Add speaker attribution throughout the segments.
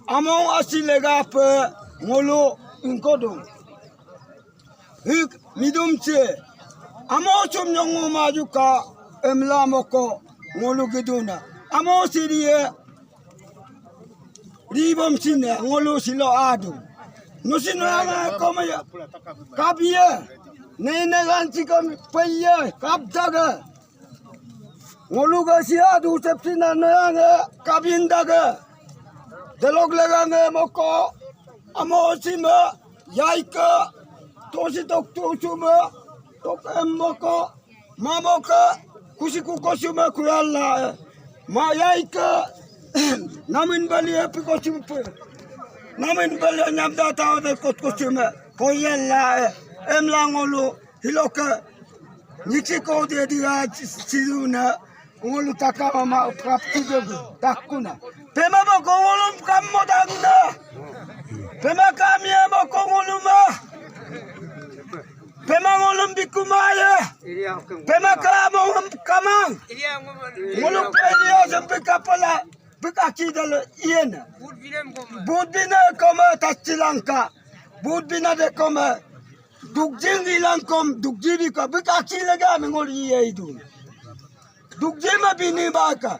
Speaker 1: among asilega pe ngolo inkodong hik midumche amo chumnyong majuka emla moko ngolo giduna amo sirie ribom sine ngolo silo adu nusino ama komaya kabiye nene ganti kam paye kapdaga ngolo ga sia du septina nanga kabindaga delog lagange moko amo sima yaika tosi tok tosuma tok moko mamoka kusiku kosuma kuyalla ma yaika namin bali api kosumpe namin bali nyamda taw de kosuma koyalla emlangolo hiloka nikiko de dia siduna ngolu takama ma praptigo takuna pema mo kongolum kammo daguna pema kamye mo kongoluma pema ngolum bikumaya pema kamo kamang ngolum pelia sampai kapala bekakidal iena budbina koma tachilanka budbina de koma dugjing ilang kom dugjibi ka bekakilaga ngoli yeidu dugjema bini baka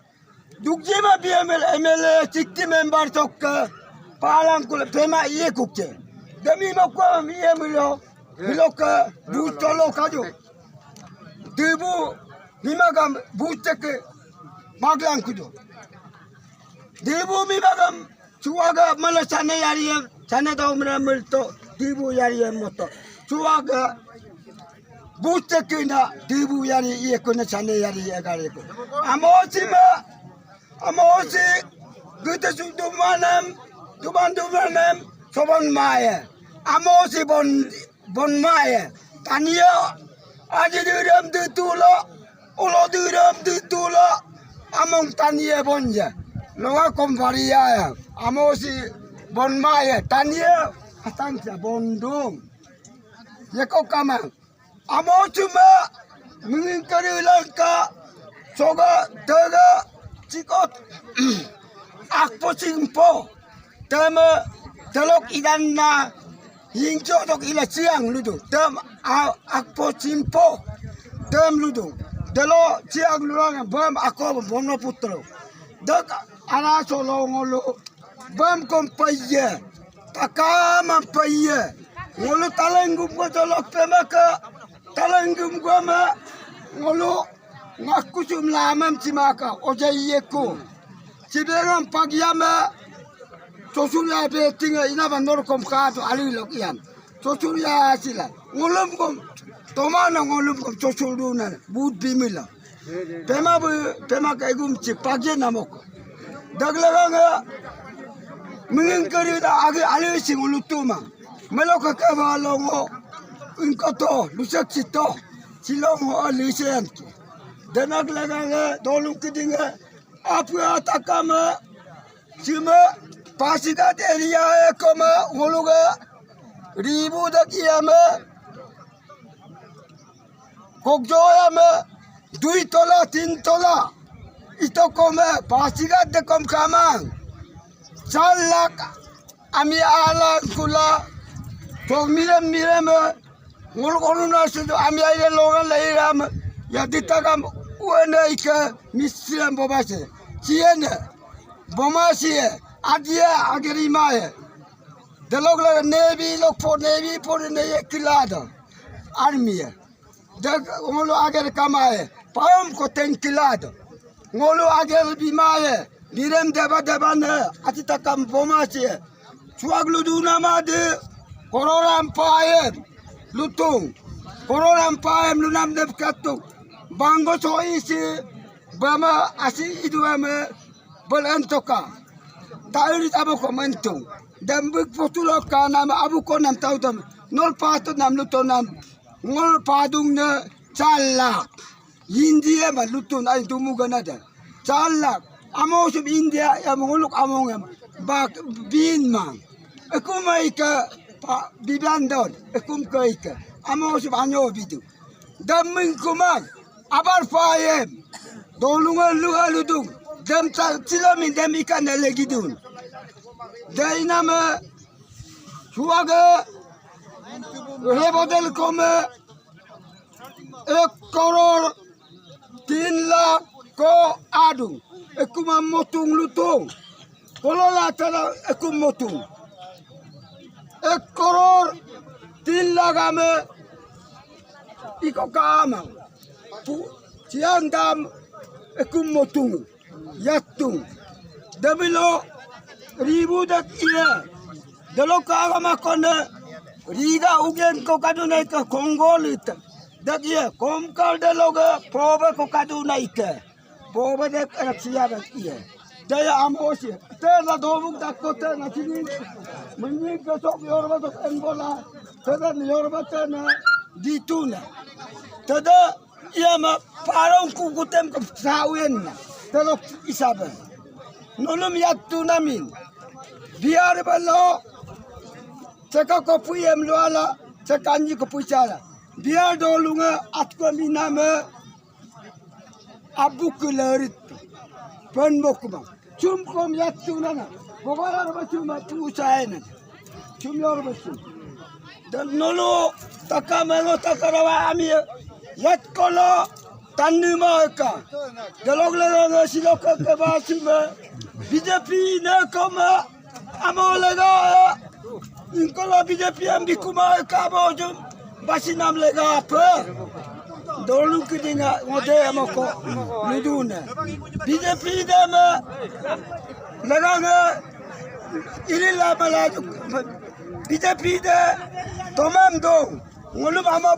Speaker 1: dugjema BML MLA tikti member tokka palang kula pema iye kukke demi makwa miye milo hiloka butolo kajo debu mimagam butek maglang kujo debu mimagam chuaga malasane yariye chane da umra milto debu yariye moto chuaga butekina debu yari iye kone chane yari agare ko amosi gute sudumanam dumanam soban maye amosi bon maye tania aji diram ditulo ulo diram ditulo among tania bonja loga komvaria amosi bon maye tania atangja bondung yeko kama amosi ma mingkari langka soga daga cikot akpo simpo tema telok idan na hingjo tok ila siang ludu tem akpo simpo tem ludu delo siang luang bam ako bono putro dak ana solo ngolo bam kompaye takama paye ngolo talengum ko telok pemaka talengum goma ngolo ngakusum lamam cimaka ojayeko ciderang pagiama sosuria betinga ina bandor kom kato alilok iam sosuria sila ngolum kom tomana ngolum kom sosuruna bud bimila pema kaigum cipagi namoko daglanga mingkari da agi alisi ngolutuma meloka kavalongo inkoto lusak cito silongo alisian denak laganga dolung kidinga apa takama cuma pasikat area koma ngoluga ribu dak iama kokjoyama 2 tola 3 tola itu koma pasikat de kom kamang 4 lakh ami ala kula to miram ngol nasidu ami ile logan lairam ya ditakam uenaika misram bobase ciene bomasie adia agerimae delog la navy lok for ne kilada army de ngolo ager kamae pam ko 10 kilada ngolo ager bimae birem deba ne atita kam bomasie suaglu duna made kororam pae lutung kororam pae lunam deb katuk bango soisi bama asi iduame belentoka tauri tabo komentung dambik potulo kana ma abu konam tautam nol patut nam lutonam ngol padung ne chalak India ma lutun ay tumuganada chalak amo sub India ya manguluk among bak bin mang akumai ka bibandon akum kai ka amo sub anyo bidu damming kumang abar fayem dolungan luhaludung dem silamin dem ikan legidun Daina me suage rebodel ko me 1 crore 3 lakh ko adu ekuma motung lutong kolola tala ekum motung 1 crore 3 lakh ame iko kama siang dam ekum motung yatung dabilo ribu dak iya dalo kagama konde riga ugen ko kaduna ka kongol ita dak iya komkal daloga probe ko kaduna ita probe dak raksia dak iya daya amosi te la dobuk dak ko te na chini mani ka sok yorba dak enbola tada yorba te na dituna tada iya ma parong kukutem ko sawen na dalo isabe nolom yattu namin biar balo ceka kopi em luala cekanji kopi cara biar dolunga atko miname abu kulerit pen bokuma cum kom yattu nana bogara roba cuma tu usahaena cum yor besu dan nolo takamelo takarawa ami yat kolo tanima ka dalog le silok ke basime BJP ne koma amolega inkolo BJP ambi kuma kabo jum basinam lega apa dolu kidinga ngode amako luduna BJP dama lega nga irila malaju BJP de tomam do ngulum ama